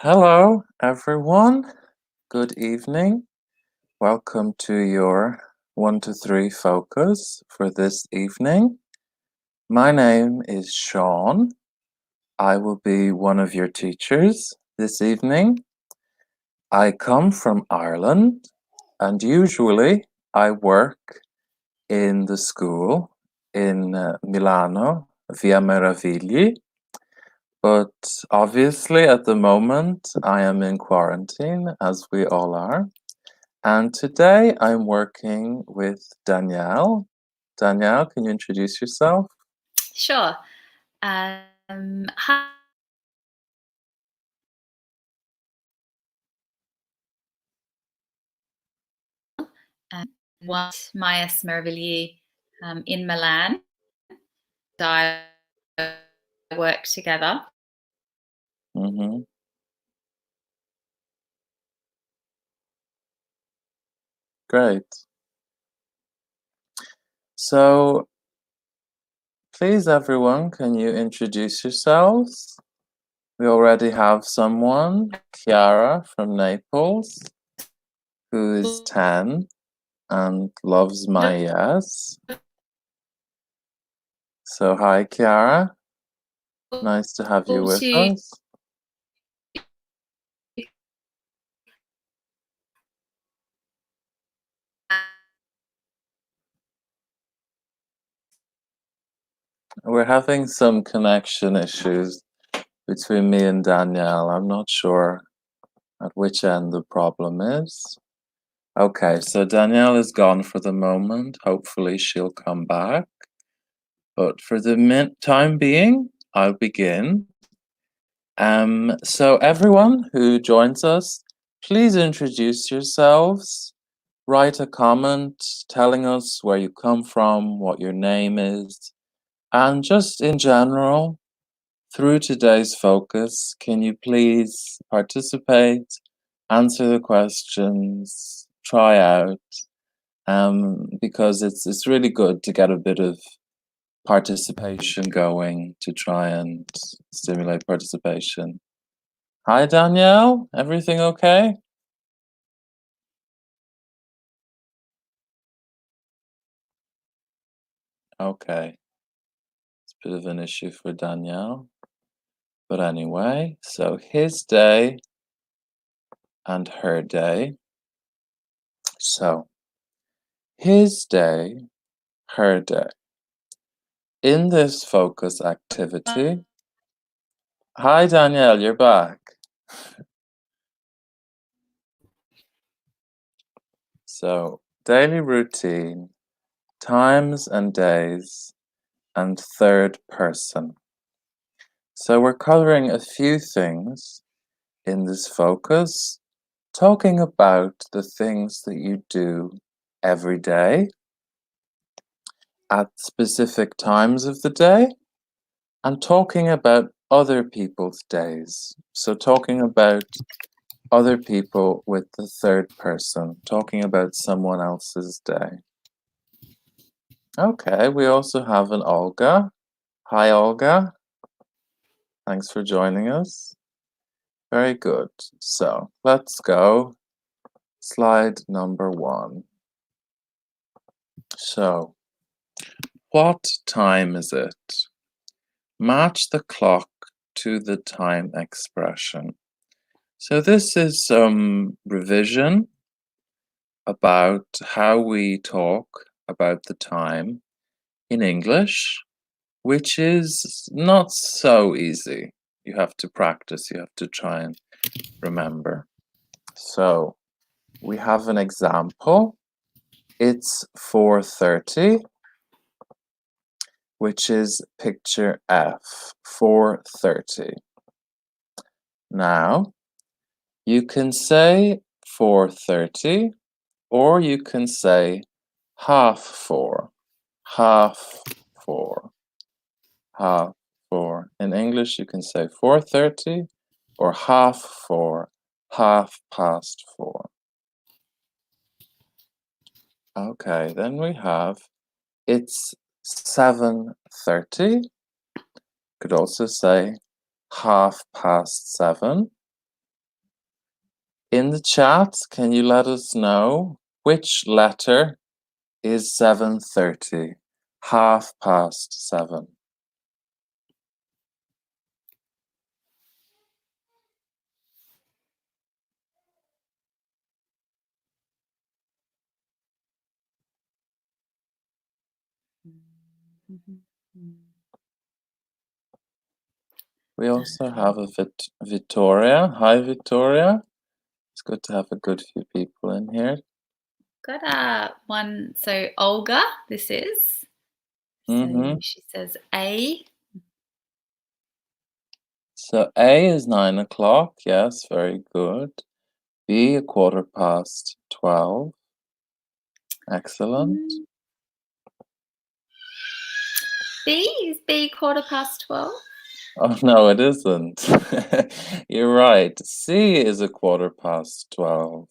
Hello, everyone. Good evening. Welcome to your 1 to 3 focus for this evening. My name is Sean. I will be one of your teachers this evening. I come from Ireland and usually I work in the school in Milano, Via Meravigli. But obviously, at the moment, I am in quarantine, as we all are. And today I'm working with Danielle. Danielle, can you introduce yourself? Sure. Hi. Want Maya Smervillier in Milan. I work together. Mm-hmm. Great. So, please, everyone, can you introduce yourselves? We already have someone, Chiara from Naples, who is 10 and loves my yes. So, hi, Chiara. Nice to have you with us. We're having some connection issues between me and Danielle. I'm not sure at which end the problem is. Okay, so Danielle is gone for the moment. Hopefully she'll come back. But for the time being, I'll begin. So everyone who joins us, please introduce yourselves. Write a comment telling us where you come from, what your name is, and just in general, through today's focus, can you please participate, answer the questions, try out, because it's really good to get a bit of participation going to try and stimulate participation. Hi, Danielle. Everything okay? Okay. It's a bit of an issue for Danielle. But anyway, so his day and her day. So, his day, her day. In this focus activity, hi Danielle, you're back. So, daily routine, times and days, and third person. So, we're covering a few things in this focus, talking about the things that you do every day at specific times of the day, and talking about other people's days. So, talking about other people with the third person, talking about someone else's day. Okay, we also have an Olga. Hi, Olga. Thanks for joining us. Very good. So, let's go. Slide number 1. So, what time is it? Match the clock to the time expression. So this is some revision about how we talk about the time in English, which is not so easy. You have to practice, you have to try and remember. So we have an example. It's 4:30, which is picture F, 4:30. Now, you can say 4:30 or you can say 4:30, 4:30, 4:30. In English, you can say 4:30 or 4:30, 4:30. Okay, then we have it's 7:30. Could also say 7:30. In the chat, can you let us know which letter is 7:30? 7:30. We also have a Victoria. Hi, Victoria. It's good to have a good few people in here. Got one. So Olga, this is. So she says A. So A is 9 o'clock. Yes, very good. B, 12:15. Excellent. B is B 12:15. Oh, no, it isn't. You're right. C is 12:15.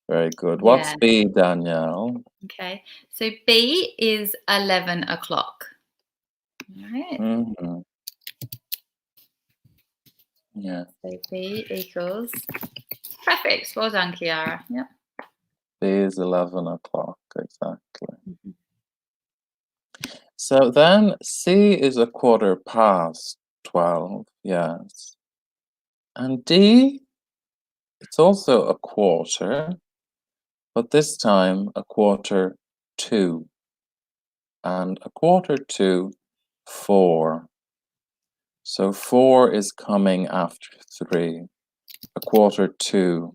Very good. What's Yeah. B, Danielle? Okay. So B is 11 o'clock. All right. Yeah. So B equals. Perfect. Well done, Kiara. Yep. B is 11 o'clock, exactly. So then C is 12:15. Yes. And D, it's also a quarter, but this time 1:45. And 1:45, 4. So 4 is coming after 3. 1:45.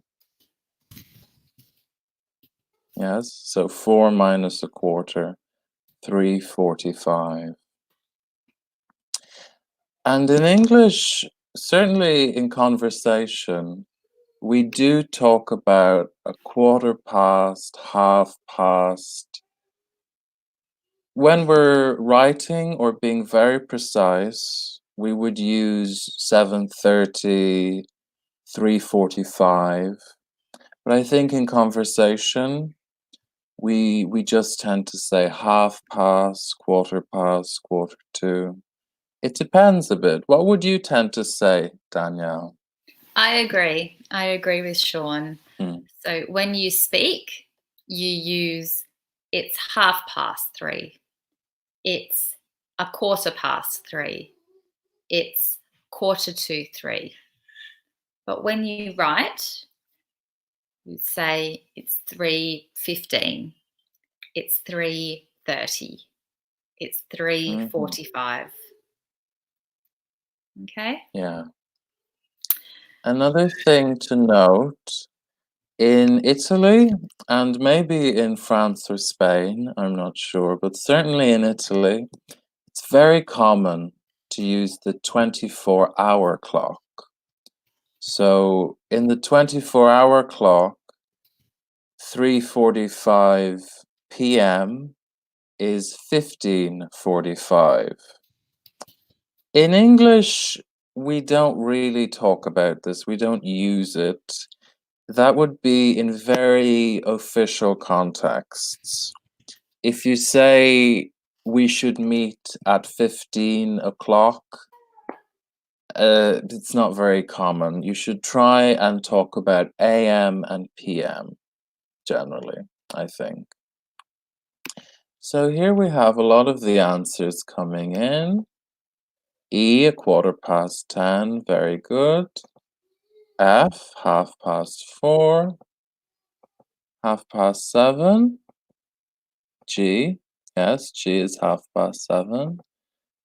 Yes, so 4 minus 1/4, 3:45. And in English, certainly in conversation, we do talk about 1/4 past, 1/2 past. When we're writing or being very precise, we would use 7:30, 3:45. But I think in conversation, we just tend to say 1/2 past, 1/4 past, 1:45. It depends a bit. What would you tend to say, Danielle? I agree. I agree with Sean. So when you speak, you use it's 3:30. It's 3:15. It's 2:45. But when you write, you say it's 3:15. It's 3:30. It's 3:45. Okay? Yeah. Another thing to note, in Italy, and maybe in France or Spain, I'm not sure, but certainly in Italy, it's very common to use the 24-hour clock. So in the 24-hour clock, 3:45 p.m. is 15:45. In English, we don't really talk about this. We don't use it. That would be in very official contexts. If you say we should meet at 15 o'clock, it's not very common. You should try and talk about AM and PM, generally, I think. So here we have a lot of the answers coming in. E, 10:15, very good. F, 4:30, 7:30. G, yes, G is 7:30.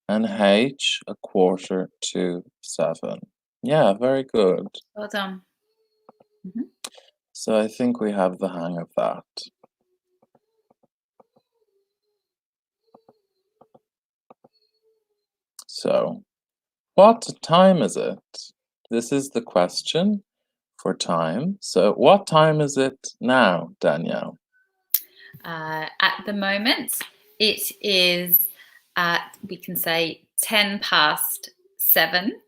And H, 7:15. Yeah, very good. Well done. So I think we have the hang of that. So, what time is it? This is the question for time. So, what time is it now, Danielle? At the moment, it is, we can say 7:10,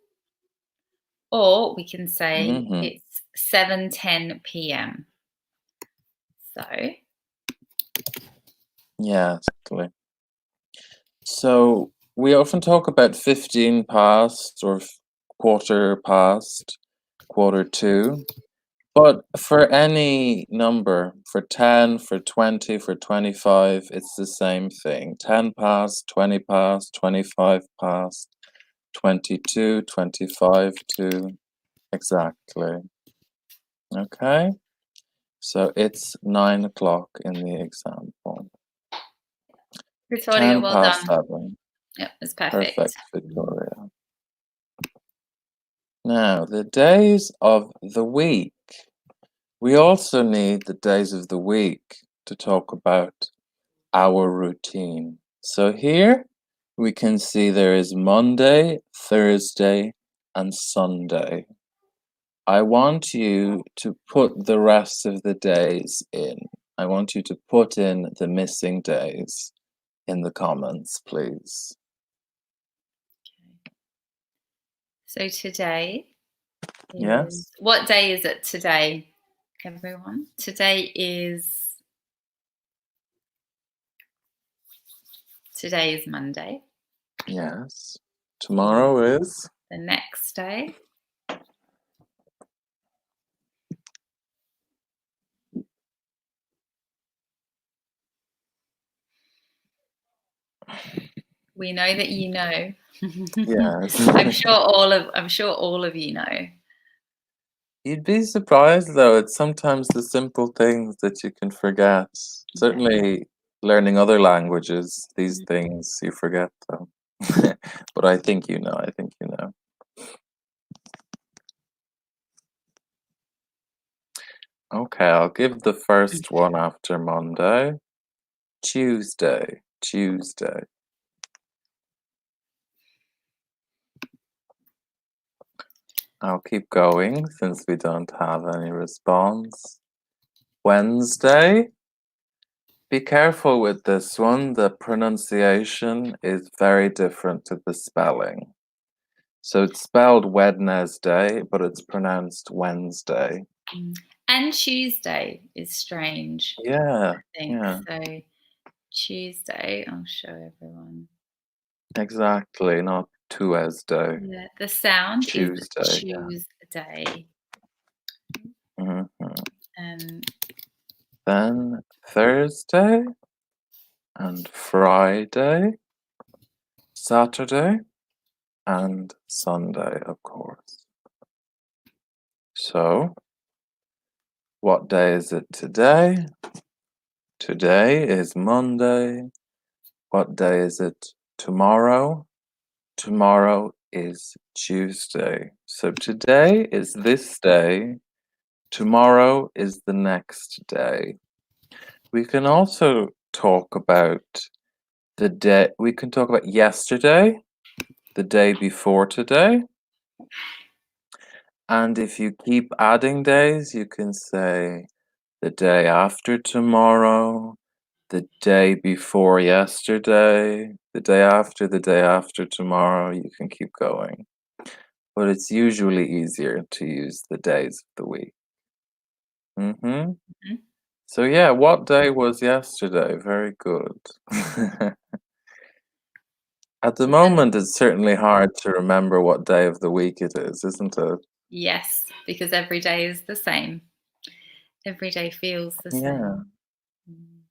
or we can say it's 7:10 p.m. So, yeah, exactly. So we often talk about 15 past or 1/4 past, 1:45. But for any number, for 10, for 20, for 25, it's the same thing. 10 past, 20 past, 25 past, 22, 25 to, exactly. Okay? So it's 9 o'clock in the example. Victoria, 10 well past done. 7. Yep, it's perfect. Perfect, Victoria. Now, the days of the week. We also need the days of the week to talk about our routine. So here we can see there is Monday, Thursday, and Sunday. I want you to put the rest of the days in. I want you to put in the missing days in the comments, please. So today Yes? is, what day is it today, everyone? Today is Monday. Yes. Tomorrow is? The next day we know that you know. Yes. I'm sure all of you know. You'd be surprised, though. It's sometimes the simple things that you can forget. Certainly, learning other languages, these things you forget, though. But I think you know. I think you know. Okay, I'll give the first one after Monday. Tuesday. Tuesday. I'll keep going since we don't have any response. Wednesday. Be careful with this one. The pronunciation is very different to the spelling. So it's spelled Wednesday, but it's pronounced Wednesday. And Tuesday is strange. Yeah, I think yeah, so. Tuesday, I'll show everyone. exactly. Not Tuesday. Yeah, the sound is Tuesday. Tuesday. Mhm. Um, Then Thursday and Friday, Saturday and Sunday, of course. So, what day is it today? Today is Monday. What day is it tomorrow? Tomorrow is Tuesday. So today is this day. Tomorrow is the next day. We can also talk about the day. We can talk about yesterday, the day before today. And if you keep adding days, you can say the day after tomorrow, the day before yesterday, the day after tomorrow. You can keep going. But it's usually easier to use the days of the week. mhm. So yeah, what day was yesterday? Very good. At the moment, it's certainly hard to remember what day of the week it is, isn't it? Yes, because every day is the same. Every day feels the Yeah. same.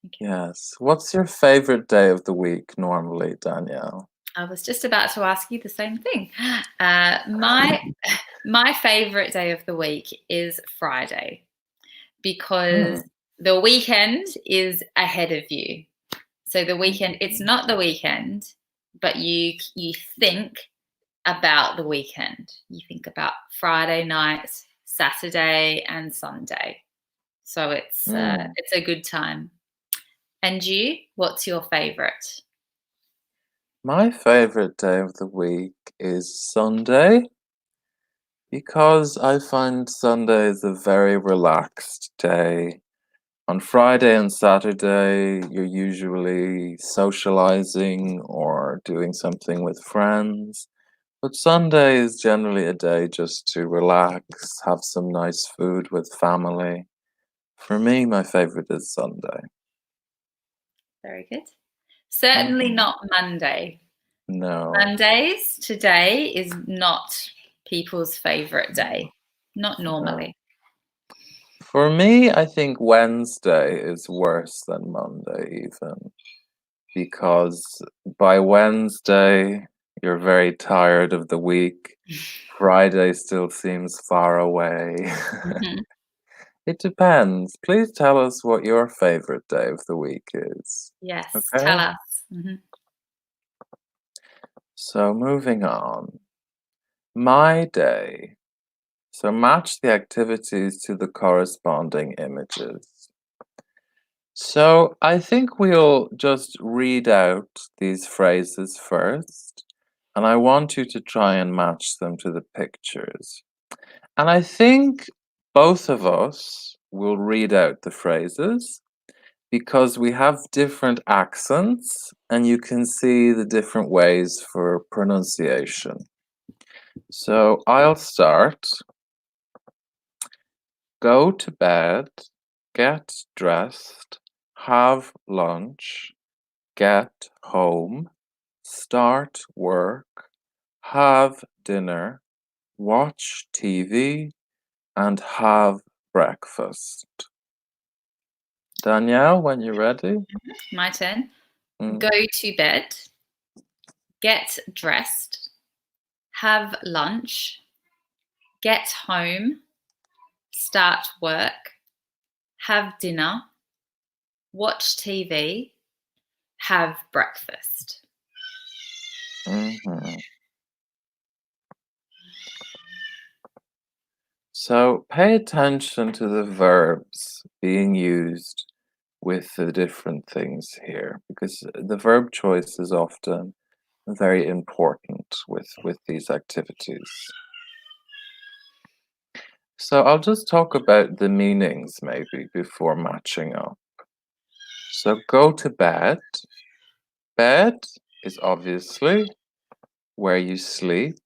Okay. Yes. What's your favorite day of the week normally, Danielle? I was just about to ask you the same thing. My favorite day of the week is Friday because Hmm. the weekend is ahead of you. So the weekend, it's not the weekend, but you think about the weekend. You think about Friday night, Saturday, and Sunday. So it's Mm. a good time. And you, what's your favorite? My favorite day of the week is Sunday because I find Sunday is a very relaxed day. On Friday and Saturday, you're usually socializing or doing something with friends. But Sunday is generally a day just to relax, have some nice food with family. For me, my favorite is Sunday. Very good. Certainly Mhm. not Monday. No. Mondays today is not people's favorite day. Not normally. For me, I think Wednesday is worse than Monday, even because by Wednesday, you're very tired of the week. Friday still seems far away. Mhm. It depends. Please tell us what your favorite day of the week is. Yes, tell Okay? us. Mhm. So moving on. My day. So match the activities to the corresponding images. So I think we'll just read out these phrases first, and I want you to try and match them to the pictures. And I think both of us will read out the phrases because we have different accents and you can see the different ways for pronunciation. So I'll start. Go to bed, get dressed, have lunch, get home, start work, have dinner, watch TV, and have breakfast. Danielle, when you're ready. My turn. Mm, Go to bed, get dressed, have lunch, get home, start work, have dinner, watch TV, have breakfast. mhm. So pay attention to the verbs being used with the different things here, because the verb choice is often very important with these activities. So I'll just talk about the meanings maybe before matching up. So go to bed. Bed is obviously where you sleep,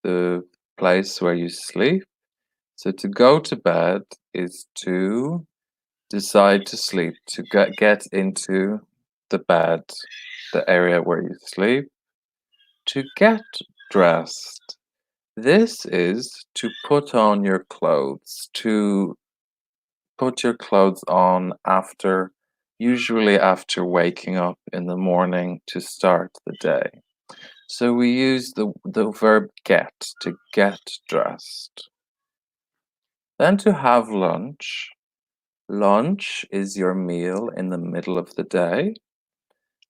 the place where you sleep. So to go to bed is to decide to sleep, to get into the bed, the area where you sleep. To get dressed. This is to put on your clothes, to put your clothes on after, usually after waking up in the morning to start the day. So we use the verb get, to get dressed. Then to have lunch. Lunch is your meal in the middle of the day.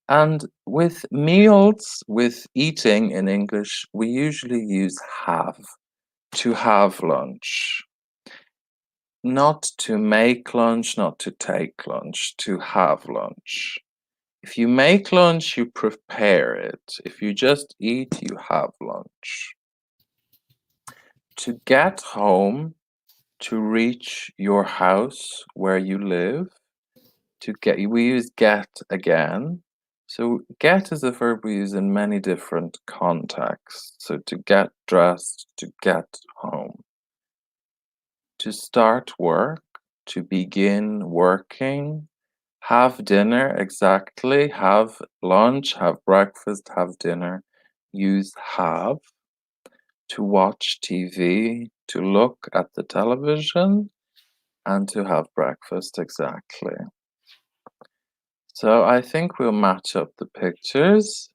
And with meals, with eating in English, we usually use have, to have lunch. Not to make lunch, not to take lunch, to have lunch. If you make lunch, you prepare it. If you just eat, you have lunch. To get home, to reach your house where you live. To get, we use get again. So get is a verb we use in many different contexts. So to get dressed, to get home. To start work, to begin working. Have dinner, exactly. Have lunch, have breakfast, have dinner. Use have. To watch TV, to look at the television, and to have breakfast, exactly. So I think we'll match up the pictures.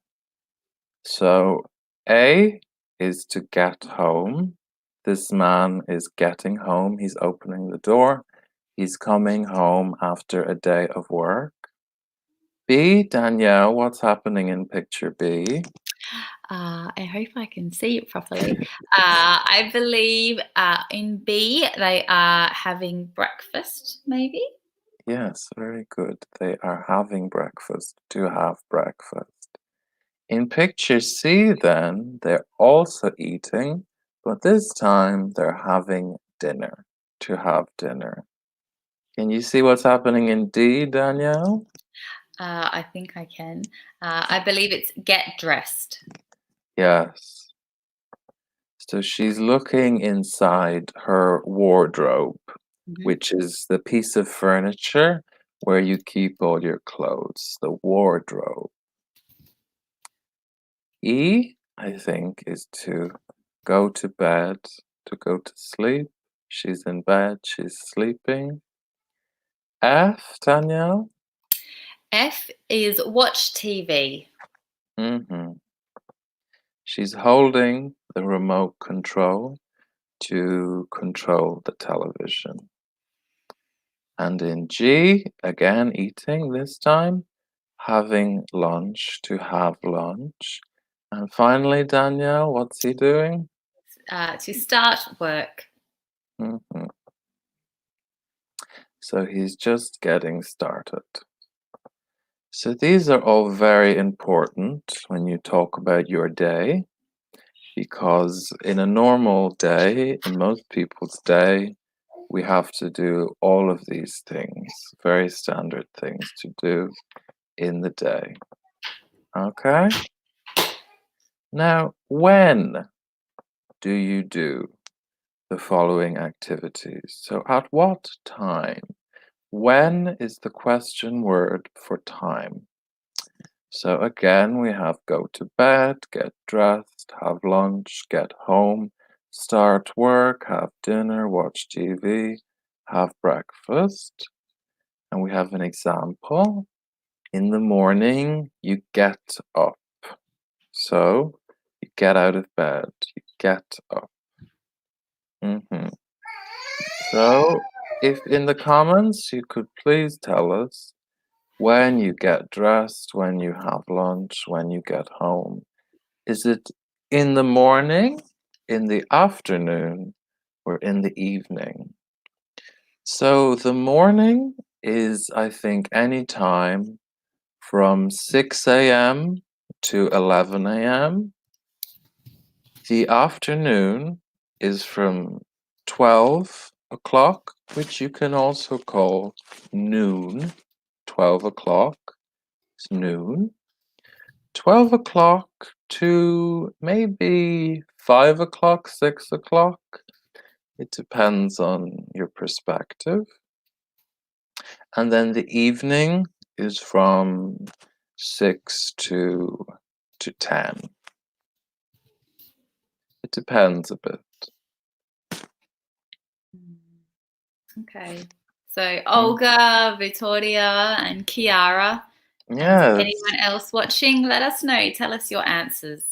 So A is to get home. This man is getting home. He's opening the door. He's coming home after a day of work. B, Danielle, what's happening in picture B? I hope I can see it properly. I believe in B, they are having breakfast, maybe. Yes, very good. They are having breakfast, to have breakfast. In picture C, then, they're also eating, but this time they're having dinner, to have dinner. Can you see what's happening in D, Danielle? I think I can. I believe it's get dressed. Yes. So she's looking inside her wardrobe, Mhm. which is the piece of furniture where you keep all your clothes, the wardrobe. E, I think, is to go to bed, to go to sleep. She's in bed, she's sleeping. F, Danielle? F is watch TV. Mm-hmm. She's holding the remote control to control the television. And in G, again eating this time, having lunch, to have lunch. And finally, Danielle, what's he doing? To start work. Hmm. So he's just getting started. So these are all very important when you talk about your day, because in a normal day, in most people's day, we have to do all of these things, very standard things to do in the day. Okay? Now, when do you do the following activities? So, at what time? When is the question word for time? So, again, we have go to bed, get dressed, have lunch, get home, start work, have dinner, watch TV, have breakfast. And we have an example. In the morning, you get up. So, you get out of bed, you get up. So, if in the comments you could please tell us when you get dressed, when you have lunch, when you get home. Is it in the morning, in the afternoon, or in the evening? So, the morning is, I think, any time from 6 a.m. to 11 a.m. The afternoon is from 12 o'clock, which you can also call noon. 12 o'clock is noon. 12 o'clock to maybe 5 o'clock, 6 o'clock. It depends on your perspective. And then the evening is from 6 to 10. It depends a bit. Okay. So Olga, Victoria, and Kiara. Yes. Anyone else watching? Let us know. Tell us your answers.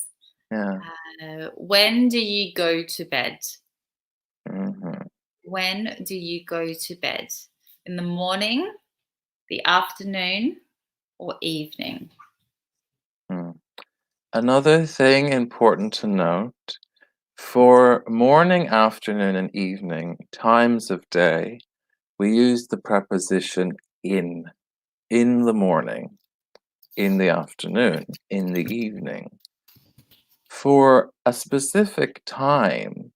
Yeah. When do you go to bed? Mhm. When do you go to bed? In the morning, the afternoon, or evening? Mm. Another thing important to note, for morning, afternoon, and evening times of day, we use the preposition in the morning, in the afternoon, in the evening. For a specific time,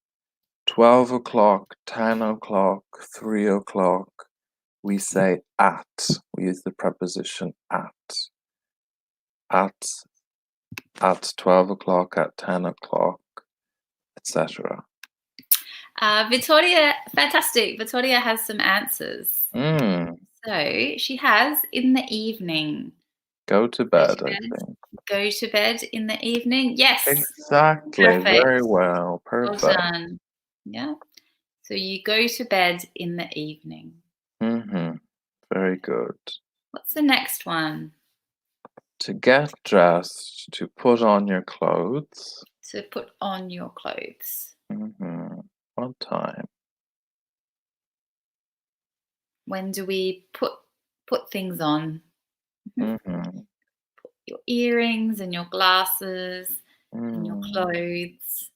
12 o'clock, 10 o'clock, 3 o'clock, we say at. We use the preposition at. At 12 o'clock, at 10 o'clock, etc. Victoria, fantastic. Victoria has some answers. So she has in the evening. Go to bed, I think. Go to bed in the evening. Yes. Exactly. Perfect. Very well. Perfect. Well done. Yeah. So you go to bed in the evening. Very good. What's the next one? To get dressed, to put on your clothes. To put on your clothes. What time? When do we put things on? Put your earrings and your glasses and your clothes.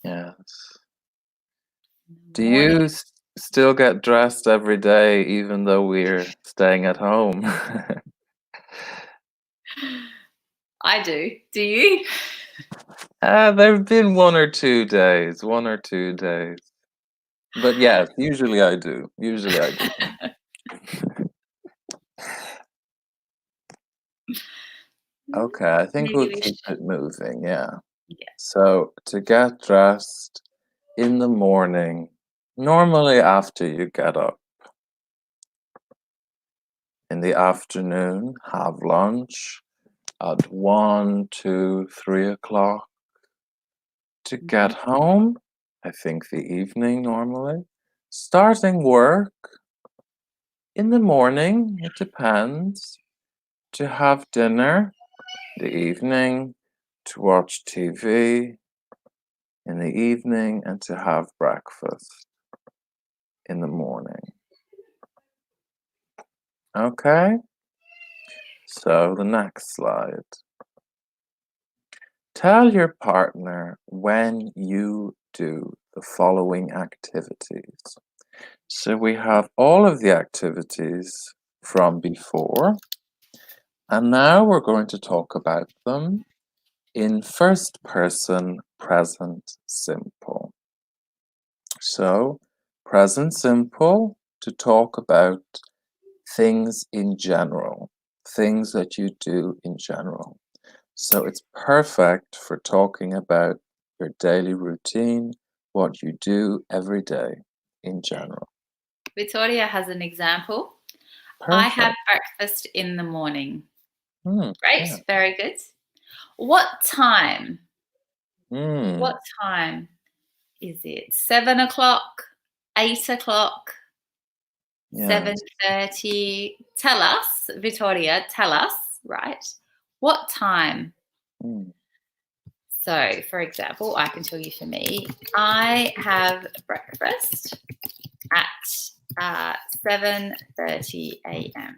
Yes. Do you still get dressed every day, even though we're staying at home? I do. Do you? There have been 1 or 2 days. But yes, usually I do. Okay, I think we'll keep it moving, yeah. So, to get dressed in the morning, normally after you get up. In the afternoon, have lunch at 1, 2, 3 o'clock. To get home, I think the evening normally. starting work in the morning, it depends, to have dinner in the evening, to watch TV in the evening, and to have breakfast in the morning. Okay, so the next slide. Tell your partner when you do the following activities. So we have all of the activities from before, and now we're going to talk about them in first person present simple. So, present simple to talk about things in general, things that you do in general. So, it's perfect for talking about your daily routine, what you do every day in general. Victoria has an example. I have Perfect. breakfast in the morning. Mm, Great, yeah. very good. What time? Mm, What time is it? 7 o'clock, 8 o'clock, yes. 7:30? Tell us, Victoria, tell us, right? What time? Mm, So, for example, I can tell you for me, I have breakfast at 7:30 a.m.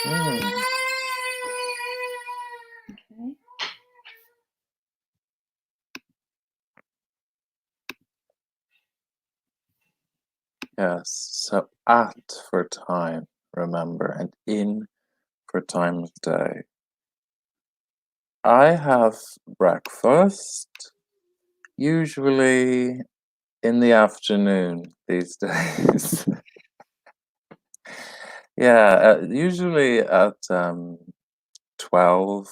mm, Okay. yes. So, at for time, remember, and in for time of day. I have breakfast usually in the afternoon these days. Yeah, usually at 12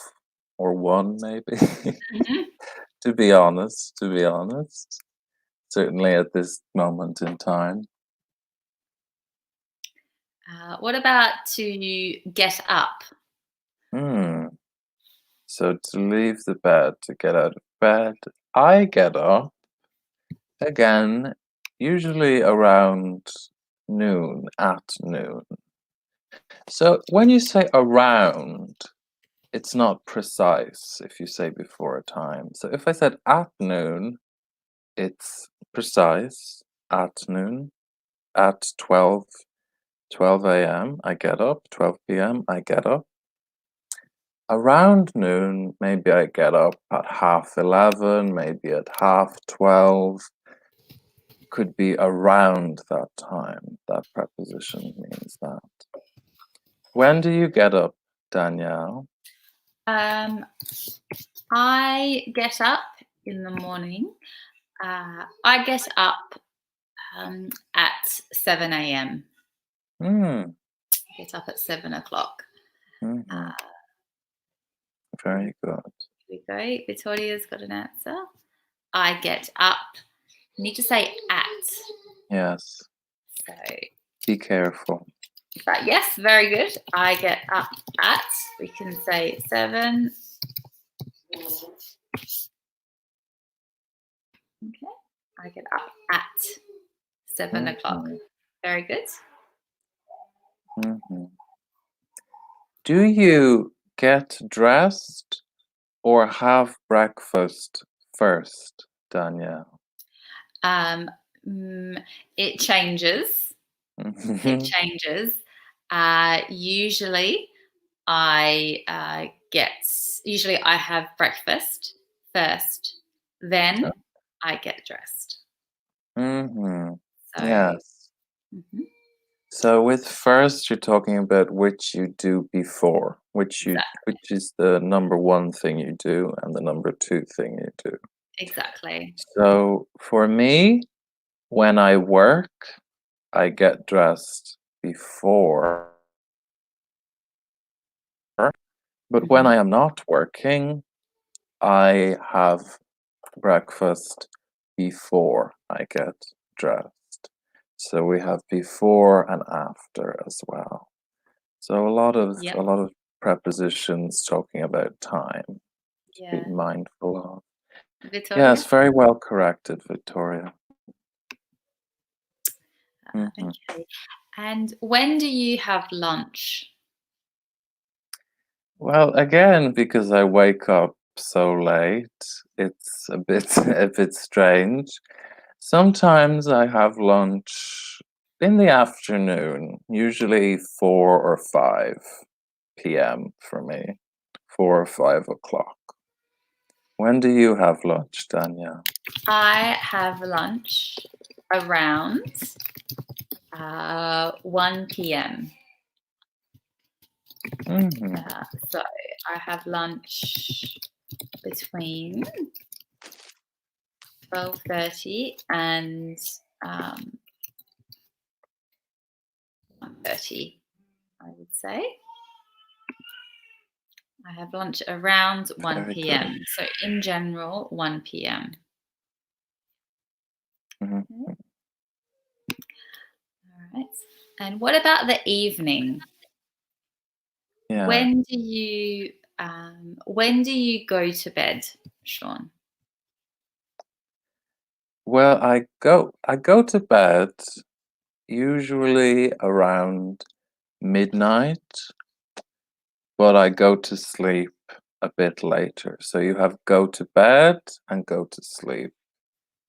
or 1 maybe. Mhm. To be honest, certainly at this moment in time. What about to get up? Hmm. So to leave the bed, to get out of bed, I get up again, usually around noon, at noon. So when you say around, it's not precise if you say before a time. So if I said at noon, it's precise. At noon, at 12 a.m., I get up. 12 p.m., I get up. Around noon, maybe I get up at 11:30, maybe at 12:30. Could be around that time. That preposition means that. When do you get up, Danielle? Um, I get up in the morning. I get up at 7 a.m. Hmm. Get up at 7 o'clock. Hmm. Very good. Here we go. Victoria's got an answer. I get up. You need to say at. Yes. So, Be careful. but yes, very good. I get up at. We can say 7. Okay. I get up at 7 o'clock. Hmm. Very good. Hmm. Do you get dressed or have breakfast first, Danielle? Um, it changes. It Mhm. changes. Usually, usually I have breakfast first, then I get dressed. Mhm. So, Yes. mhm, So with first, you're talking about which you do before, which is the number one thing you do and the number two thing you do. exactly. So for me, when I work, I get dressed before, but when Mhm. I am not working, I have breakfast before I get dressed. So we have before and after as well. So Yep. a lot of prepositions talking about time to be Yeah. mindful of. Victoria? Yes, very well corrected, Victoria. Mhm. Okay. And when do you have lunch? Well, again, because I wake up so late, it's a bit a bit strange. Sometimes I have lunch in the afternoon, usually 4 or 5 p.m. for me, 4 or 5 o'clock. When do you have lunch, Danielle? I have lunch around 1 p.m. Mhm. So I have lunch between 12:30 and 1:30, I would say. I have lunch around 1 Very good. p.m. So in general, 1 p.m. Mhm. Okay. All right. And what about the evening? Yeah. When do you go to bed, Sean? Well, I go to bed usually around midnight, but I go to sleep a bit later. So you have go to bed and go to sleep.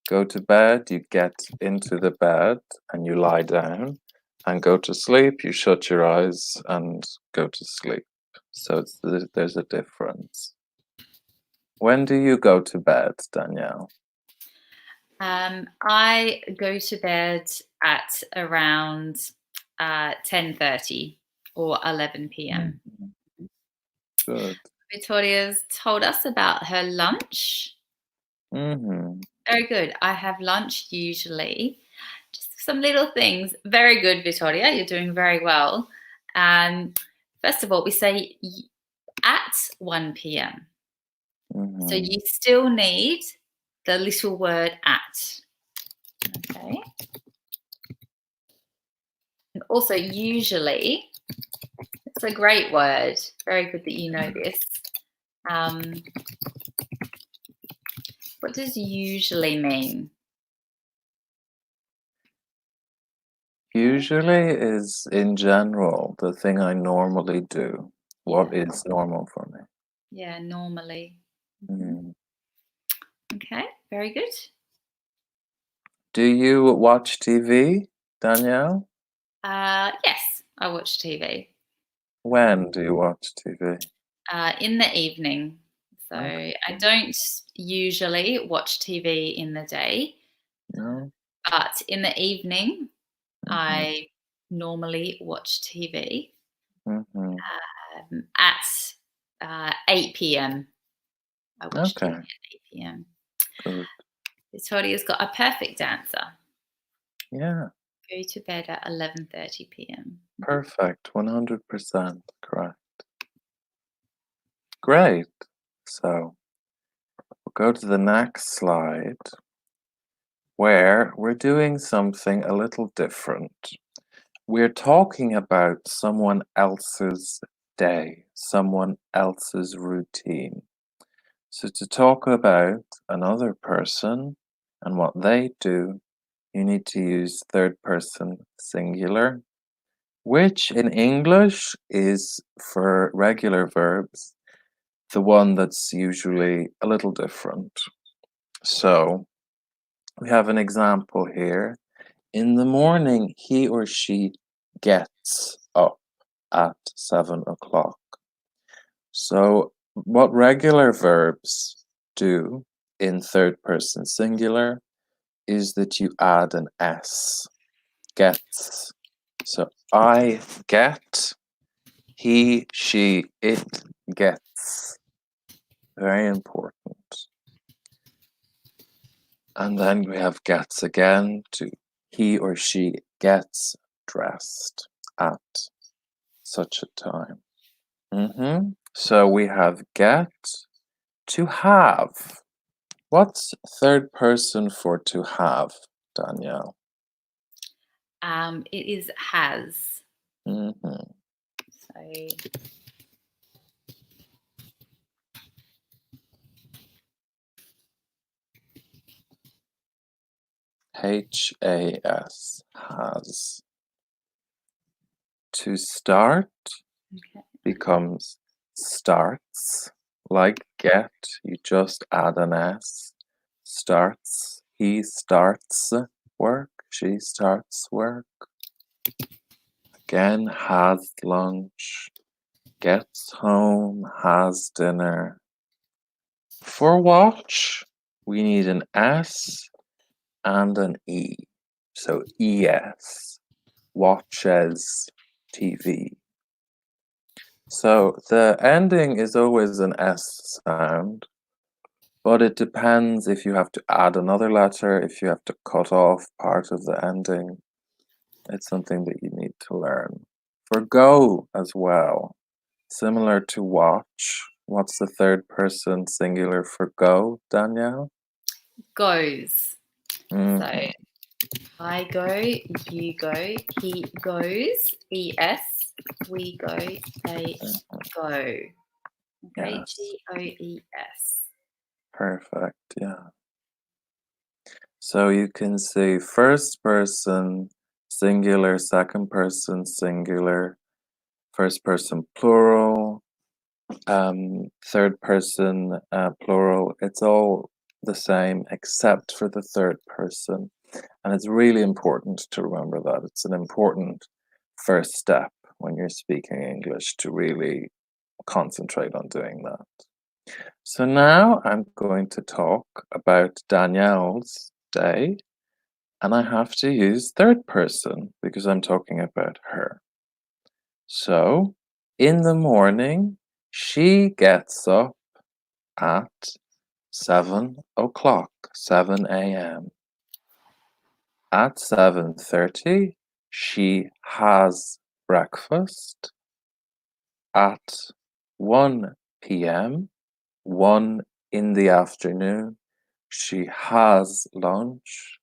Go to bed, you get into the bed and you lie down, and go to sleep, you shut your eyes and go to sleep. So there's a difference. When do you go to bed, Danielle? I go to bed at around 10:30 or 11 p.m. Mhm. Good. Victoria's told us about her lunch. Mhm. Very good. I have lunch usually. Just some little things. Very good, Victoria. You're doing very well. Um, First of all, we say at 1 p.m. So Mhm. you still need the little word at. Okay. And also, usually, it's a great word. Very good that you know this. Um, what does usually mean? Usually is in general the thing I normally do. What Yeah, is normal for me? yeah, normally. Mhm. Mm. Okay, very good. Do you watch TV, Danielle? Yes, I watch TV When do you watch TV? in the evening. So Okay. I don't usually watch TV in the day, No. but in the evening, Mhm. I normally watch TV Mhm. at 8 p.m. I watch TV Okay. at 8 p.m. Good. Victoria's got a perfect answer. Yeah. Go to bed at 11:30 p.m. Perfect. 100% correct. Great. So we'll go to the next slide where we're doing something a little different. We're talking about someone else's day, someone else's routine. So, to talk about another person and what they do, you need to use third person singular, which in English is for regular verbs, the one that's usually a little different. So, we have an example here. In the morning, he or she gets up at 7 o'clock. So, what regular verbs do in third person singular is that you add an S. Gets. So, I get, he, she, it gets. Very important. And then we have gets again to he or she gets dressed at such a time. So we have get, to have. What's third person for to have, Danielle? It is has. hmm So H-A-S, has. To start Okay. becomes starts, like get, you just add an S. Starts, he starts work, she starts work. Again, has lunch, gets home, has dinner. For watch, we need an S and an E. So ES, watches TV. So the ending is always an S sound, but it depends if you have to add another letter, if you have to cut off part of the ending. It's something that you need to learn. For go as well, similar to watch. What's the third person singular for go, Danielle? Goes. So Mhm, I go, you go, he goes, ES, we go, they mhm. go. Okay, Yes, GOES. perfect. Yeah. So you can say first person singular, second person singular, first person plural, third person plural. It's all the same except for the third person. And it's really important to remember that. It's an important first step when you're speaking English to really concentrate on doing that. So now I'm going to talk about Danielle's day, and I have to use third person because I'm talking about her. So in the morning, she gets up at 7 o'clock, 7 a.m. At 7:30, she has breakfast. At 1 p.m., 1 in the afternoon, she has lunch.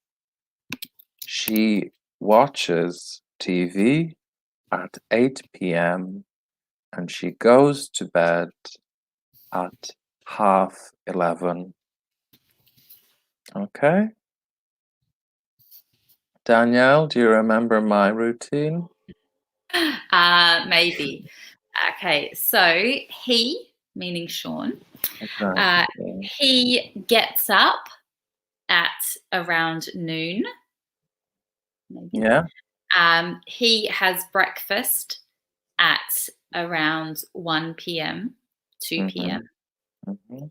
She watches TV at 8 p.m. and she goes to bed at 11:30. Okay? Danielle, do you remember my routine? Maybe. Okay, so he, meaning Sean, Exactly. he gets up at around noon, maybe. Yeah. He has breakfast at around 1 p.m., 2 p.m. Mm-hmm. Mm-hmm.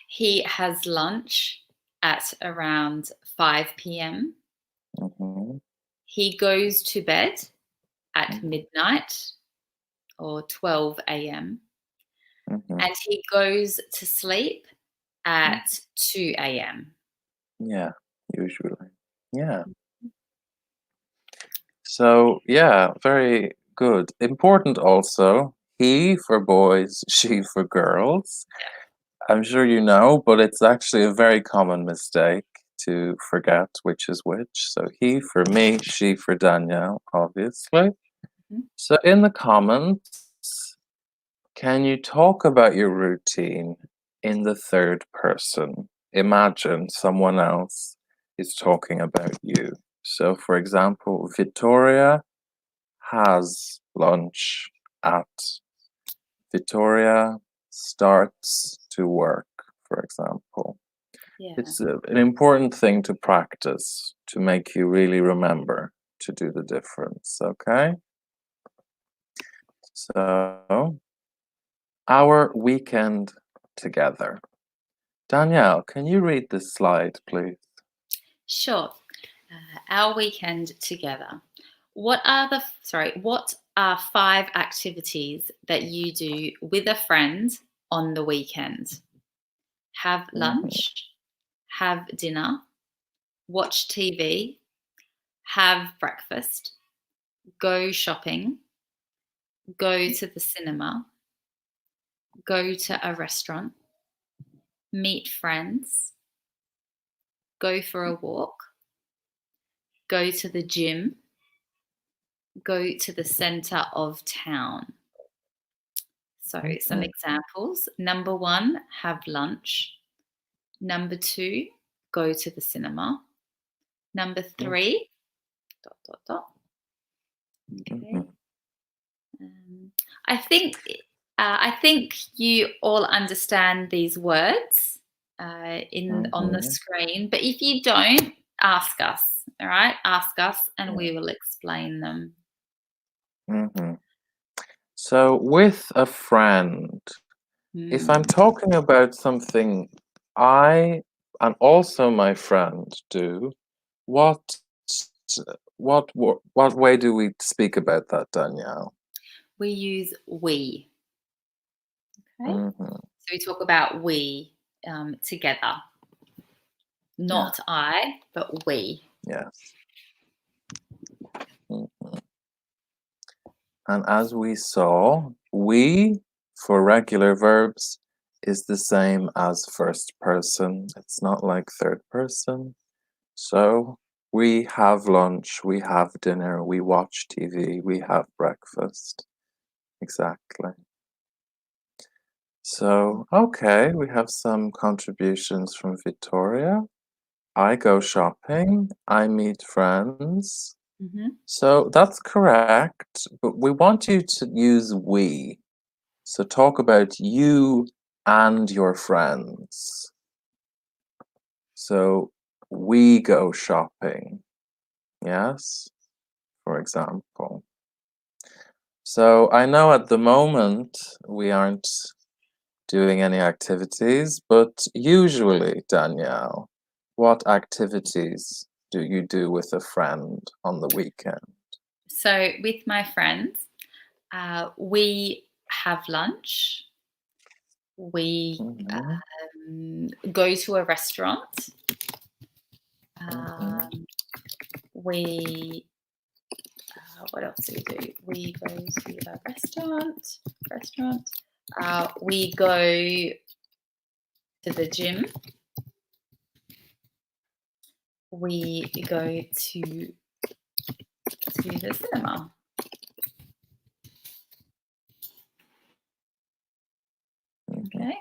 He has lunch at around 5 p.m. Mm-hmm. He goes to bed at midnight or 12 a.m. Mm-hmm. and he goes to sleep at 2 a.m. Yeah, usually. Yeah. So, yeah, very good. Important also, he for boys, she for girls. I'm sure you know, but it's actually a very common mistake to forget which is which. So, he for me, she for Danielle, obviously. Mhm. So, in the comments, can you talk about your routine in the third person? Imagine someone else is talking about you. So, for example, Victoria has lunch at. Victoria starts to work, for example. Yeah. It's an important thing to practice to make you really remember to do the difference, okay? So, our weekend together. Danielle, can you read this slide, please? Sure. Our weekend together. What are 5 activities that you do with a friend on the weekend? Have Mhm, lunch, have dinner, watch TV, have breakfast, go shopping, go to the cinema, go to a restaurant, meet friends, go for a walk, go to the gym, go to the center of town. So, some mhm, examples. Number 1, have lunch. Number 2, go to the cinema. Number 3. ... Okay. Mhm. I think you all understand these words on the Mhm. screen, but if you don't, ask us. All right, ask us, and Yeah. we will explain them. Mhm. So with a friend, if I'm Hmm. talking about something I and also my friend do, what what way do we speak about that, Danielle? We use we. Okay, Mhm. so we talk about we together, Yeah. not I, but we. Yes. Mhm. And as we saw, we for regular verbs is the same as first person. It's not like third person. So we have lunch, we have dinner, we watch TV, we have breakfast. Exactly. So, okay, we have some contributions from Victoria. I go shopping, I meet friends. Hmm. So that's correct, but we want you to use we. So talk about you and your friends. So we go shopping. Yes, for example. So I know at the moment we aren't doing any activities, but usually, Danielle, what activities do you do with a friend on the weekend? So with my friends, we have lunch. We Mhm, go to a restaurant. mhm, Um, we what else do we do? We go to a restaurant. We go to the gym. We go to the cinema. mhm. Okay.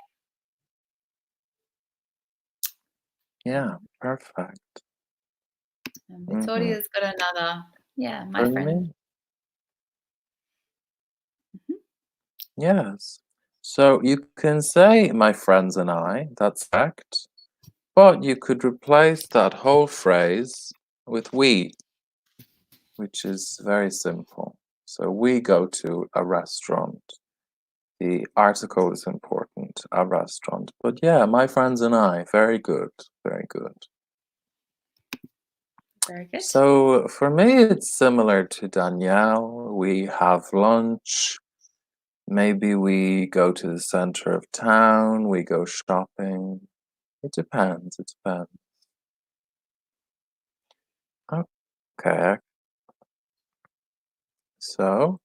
Yeah, perfect. And Mhm. Victoria's got another. Yeah, my For friend. me, Mhm. yes. So you can say my friends and I, that's correct, but you could replace that whole phrase with we, which is very simple. So we go to a restaurant. The article is important, a restaurant. But yeah, my friends and I, very good, very good. Very good. So for me, it's similar to Danielle. We have lunch. Maybe we go to the center of town. We go shopping. It depends. It depends. Okay. So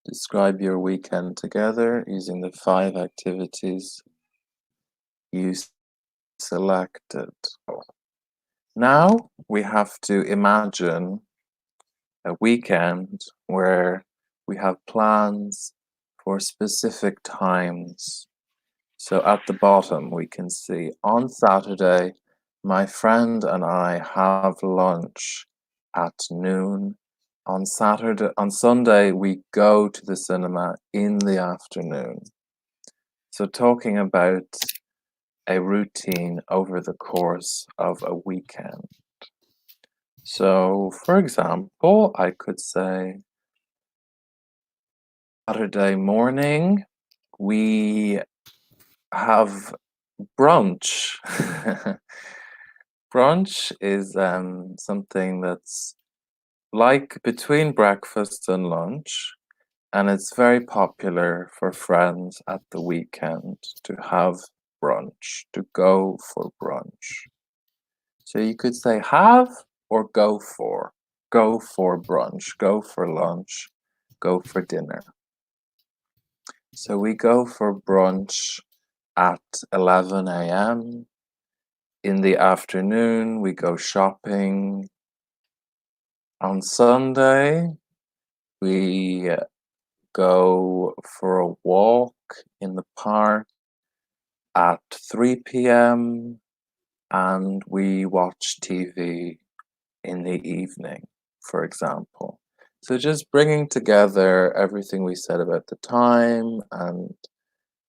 describe your weekend together using the 5 activities you selected. Now we have to imagine a weekend where we have plans for specific times. So at the bottom, we can see on Saturday, my friend and I have lunch at noon. On Sunday, we go to the cinema in the afternoon. So talking about a routine over the course of a weekend. So, for example, I could say Saturday morning, we have brunch. Brunch is something that's like between breakfast and lunch, and it's very popular for friends at the weekend to have brunch, to go for brunch. So you could say have or go for. Go for brunch, go for lunch, go for dinner. So we go for brunch at 11 a.m. In the afternoon, we go shopping. On Sunday, we go for a walk in the park at 3 p.m. and we watch TV in the evening, for example. So just bringing together everything we said about the time and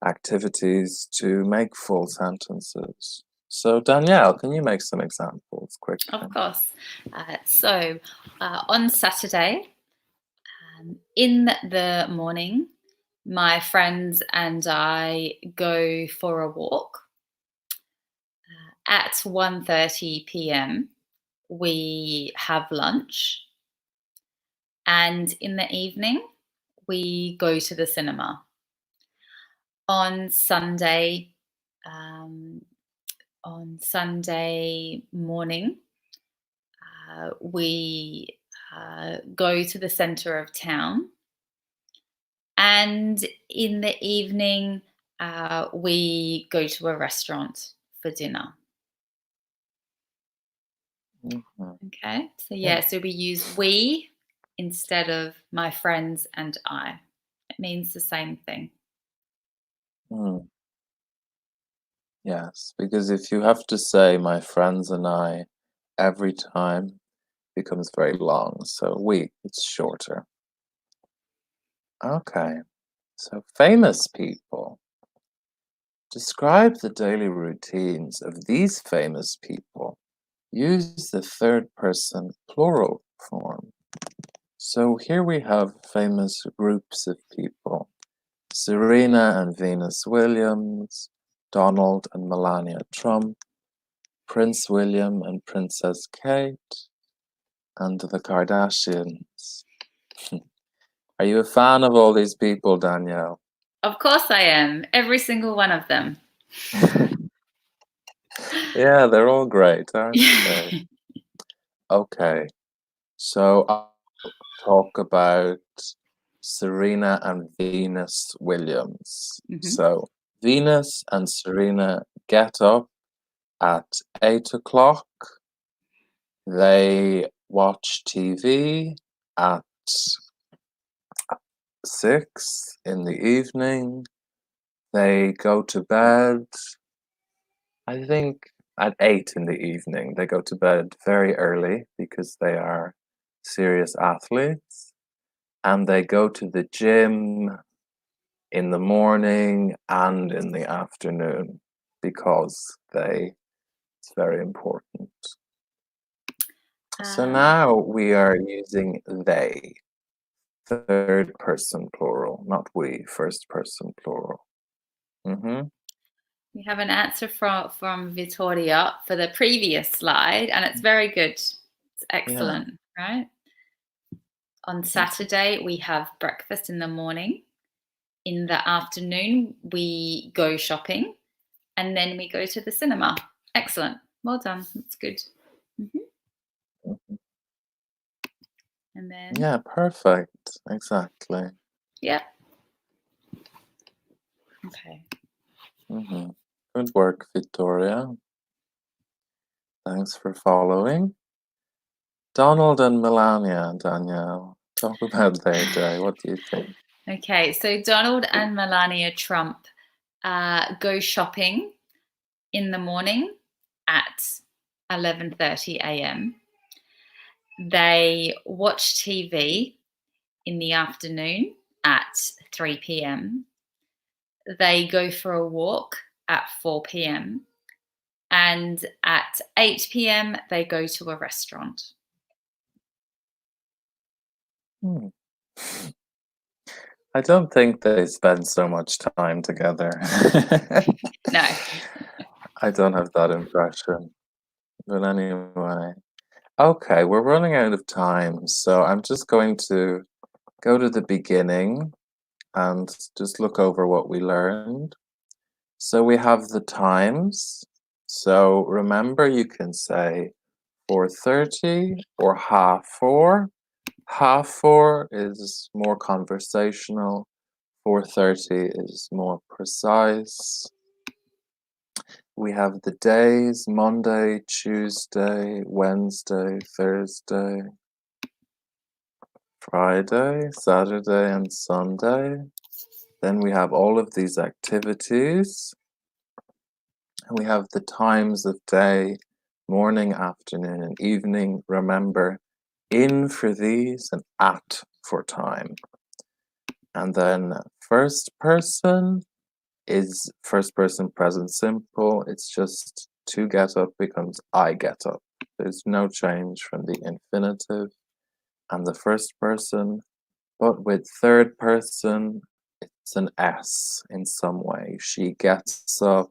activities to make full sentences. So Danielle, can you make some examples quickly? Of course. On Saturday, in the morning, my friends and I go for a walk. At 1:30 p.m., we have lunch. And in the evening, we go to the cinema. On Sunday, morning, we go to the center of town, and in the evening, we go to a restaurant for dinner. Okay, so we use we instead of my friends and I. It means the same thing. Yes, because if you have to say my friends and I every time, it becomes very long. So it's shorter. Okay, so famous people. Describe the daily routines of these famous people. Use the third person plural form. So here we have famous groups of people. Serena and Venus Williams, Donald and Melania Trump, Prince William and Princess Kate, and the Kardashians. Are you a fan of all these people, Danielle? Of course I am. Every single one of them. Yeah, they're all great, aren't they? Okay, so I'll talk about Serena and Venus Williams. So Venus and Serena get up at 8 o'clock. They watch TV at 6 in the evening. They go to bed, I think, at 8 in the evening. They go to bed very early because they are serious athletes. And they go to the gym in the morning and in the afternoon because it's very important. So now we are using they, third person plural, not we, first person plural. We have an answer from Vittoria for the previous slide, and it's very good. It's excellent, right? On Saturday, we have breakfast in the morning. In the afternoon, we go shopping, and then we go to the cinema. Excellent. Well done. That's good. And then Yeah, perfect. Exactly. yeah. Okay. Good work, Victoria. Thanks for following. Donald and Melania, Danielle, talk about their day. What do you think? Okay, so Donald and Melania Trump go shopping in the morning at 11:30 a.m. They watch TV in the afternoon at 3 p.m. They go for a walk at 4 p.m. And at 8 p.m. they go to a restaurant. I don't think they spend so much time together. No. I don't have that impression. But anyway. Okay, we're running out of time, so I'm just going to go to the beginning and just look over what we learned. So we have the times. So remember, you can say 4:30 or 4:30. 4:30 is more conversational. 4:30 is more precise. We have the days: Monday, Tuesday, Wednesday, Thursday, Friday, Saturday, and Sunday. Then we have all of these activities. And we have the times of day morning, afternoon, and evening. Remember, in for these and at for time. And then first person is first person present simple. It's just to get up becomes I get up. There's no change from the infinitive and the first person, but with third person, it's an S in some way. She gets up,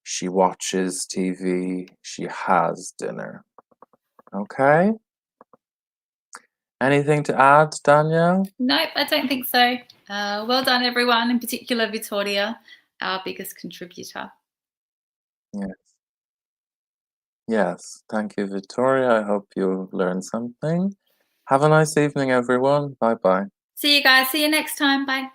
she watches TV, she has dinner. Okay? Anything to add, Danielle? Nope, I don't think so. Well done, everyone, in particular Victoria, our biggest contributor. Yes. Yes. Thank you, Victoria. I hope you learned something. Have a nice evening, everyone. Bye bye. See you guys. See you next time. Bye.